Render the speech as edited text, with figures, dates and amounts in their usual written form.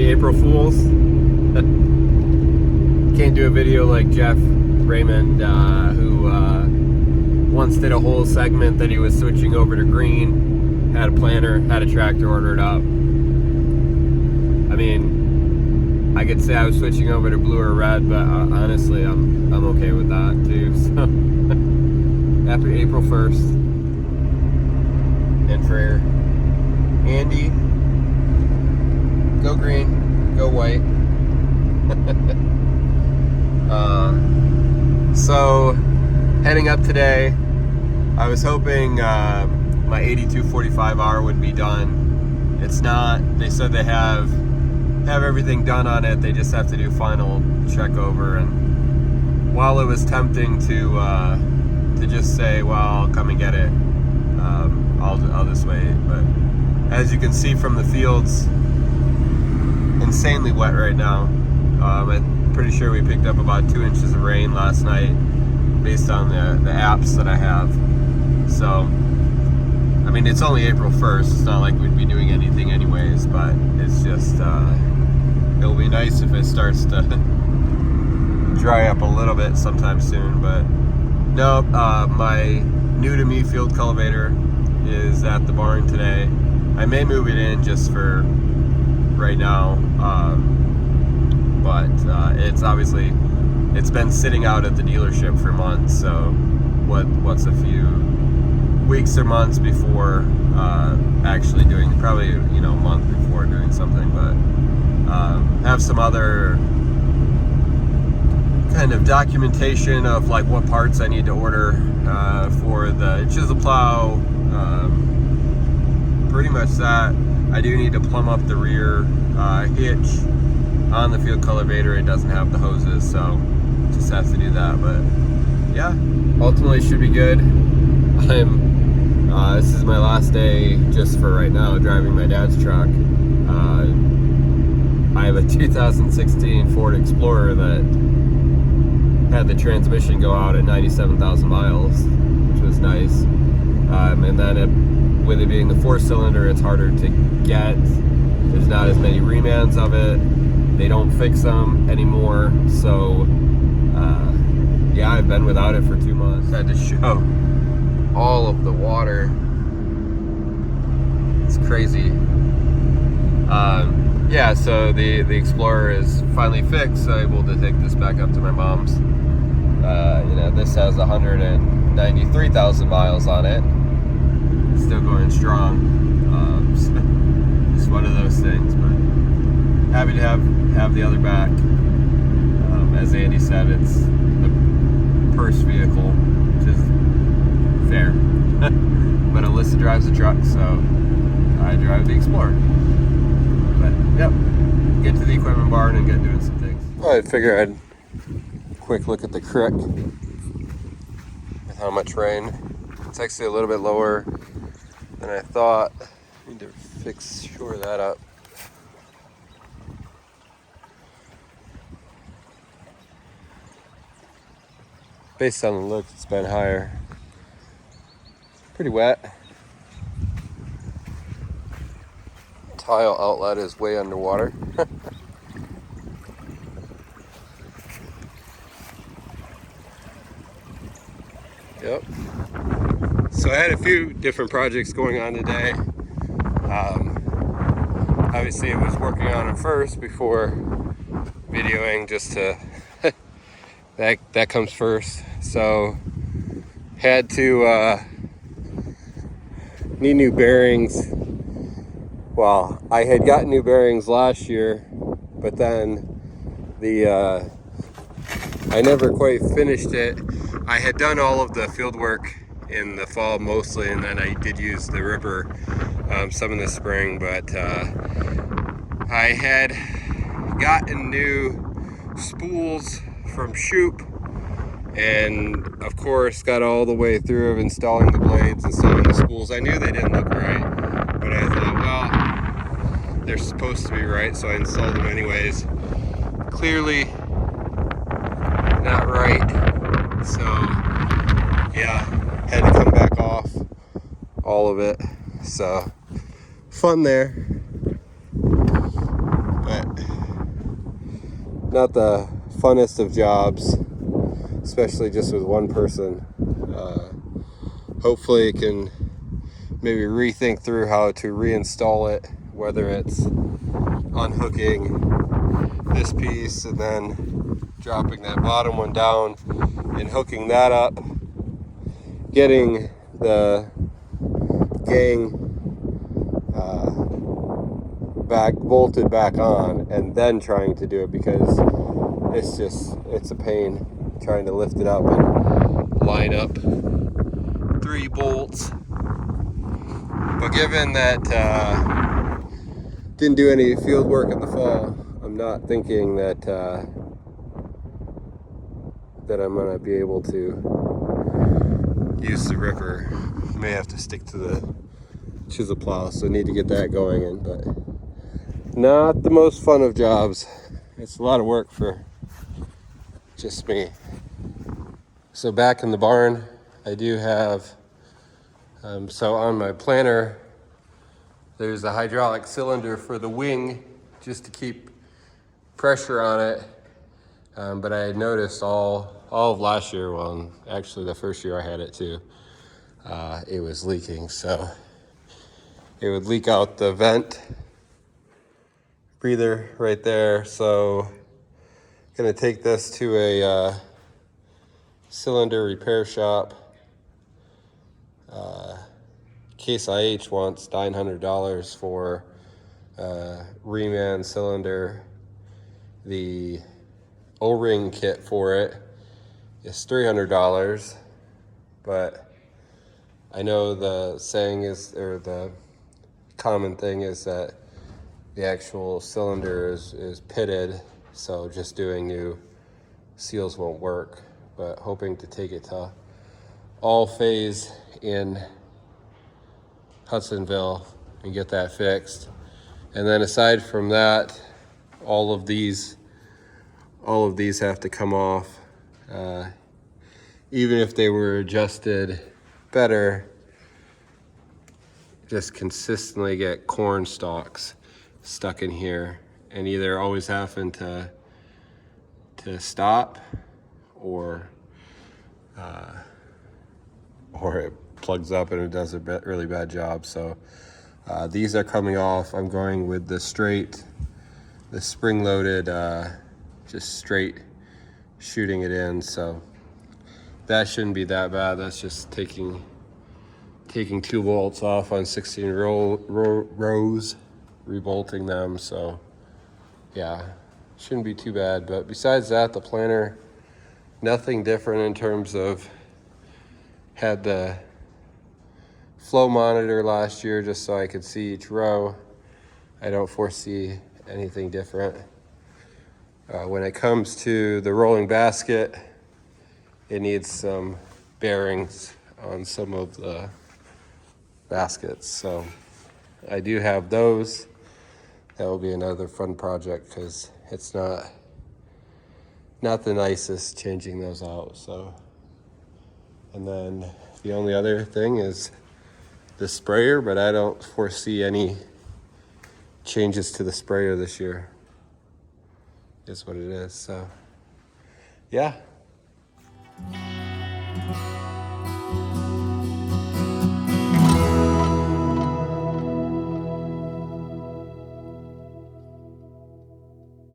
Happy April Fools. Can't do a video like Jeff Raymond, who once did a whole segment that he was switching over to green, had a planter, had a tractor ordered up. I mean, I could say I was switching over to blue or red, but honestly, I'm okay with that too. So, happy April 1st. And for Andy, go green, go white. So heading up today, I was hoping my 8245R would be done. It's not. They said they have everything done on it. They just have to do final check over. And while it was tempting to just say, well, I'll come and get it, I'll just wait. But as you can see from the fields, insanely wet right now. I'm pretty sure we picked up about 2 inches of rain last night based on the apps that I have. So, I mean, it's only April 1st. It's not like we'd be doing anything anyways, but it's just, it'll be nice if it starts to dry up a little bit sometime soon. But no, my new to me field cultivator is at the barn today. I may move it in just for right now, but it's obviously, it's been sitting out at the dealership for months. So what's a few weeks or months before actually doing, probably a month before doing something, but have some other kind of documentation of like what parts I need to order for the chisel plow, pretty much that. I do need to plumb up the rear hitch on the field cultivator. It doesn't have the hoses, so just have to do that. But yeah, ultimately should be good. This is my last day, just for right now, driving my dad's truck. I have a 2016 Ford Explorer that had the transmission go out at 97,000 miles, which was nice. And then with it being the 4-cylinder, it's harder to get. There's not as many remans of it. They don't fix them anymore. So yeah, I've been without it for 2 months. Had to show all of the water. It's crazy. Yeah, so the Explorer is finally fixed, so I'm able to take this back up to my mom's. This has 193,000 miles on it. Still going strong. So it's one of those things, but happy to have the other back. As Andy said, it's the purse vehicle, which is fair. But Alyssa drives the truck, so I drive the Explorer. But yep, get to the equipment barn and get doing some things. I figure I'd quick look at the creek with how much rain. It's actually a little bit lower than I thought. Need to shore that up. Based on the look, it's been higher. Pretty wet. Tile outlet is way underwater. Yep. So I had a few different projects going on today. Obviously, I was working on them first before videoing, just to that comes first. So had to need new bearings. Well, I had gotten new bearings last year, but then I never quite finished it. I had done all of the field work in the fall mostly, and then I did use the ripper some in the spring, but I had gotten new spools from Shoop, and of course got all the way through of installing the blades, installing the spools. I knew they didn't look right, but I thought, well, they're supposed to be right, so I installed them anyways. Clearly not right, so yeah, had to come back off all of it. So fun there, but not the funnest of jobs, especially just with one person. Hopefully it can maybe rethink through how to reinstall it, whether it's unhooking this piece and then dropping that bottom one down and hooking that up, getting the gang bolted back on, and then trying to do it, because it's a pain trying to lift it up and line up 3 bolts. But given that didn't do any field work in the fall, I'm not thinking that that I'm gonna be able to use the ripper. May have to stick to the chisel plow, so need to get that going in, but not the most fun of jobs. It's a lot of work for just me. So back in the barn, I do have, so on my planter, there's a hydraulic cylinder for the wing just to keep pressure on it. But I had noticed all of last year, well, actually the first year I had it too, it was leaking. So it would leak out the vent breather right there. So I'm gonna take this to a cylinder repair shop. Case IH wants $900 for reman cylinder. The O-ring kit for it is $300, but I know the saying is, or the common thing is, that the actual cylinder is pitted, so just doing new seals won't work. But hoping to take it to All Phase in Hudsonville and get that fixed. And then aside from that, all of these have to come off. Even if they were adjusted better, just consistently get corn stalks stuck in here, and either always having to stop, or it plugs up and it does a really bad job. So these are coming off. I'm going with the spring-loaded, just straight shooting it in. So that shouldn't be that bad. That's just taking 2 bolts off on 16 rows, rebolting them. So yeah, shouldn't be too bad. But besides that, the planter, nothing different in terms of, had the flow monitor last year just so I could see each row. I don't foresee anything different. When it comes to the rolling basket, it needs some bearings on some of the baskets. So I do have those. That will be another fun project, because it's not the nicest changing those out. So, and then the only other thing is the sprayer, but I don't foresee any changes to the sprayer this year. Is what it is. So yeah.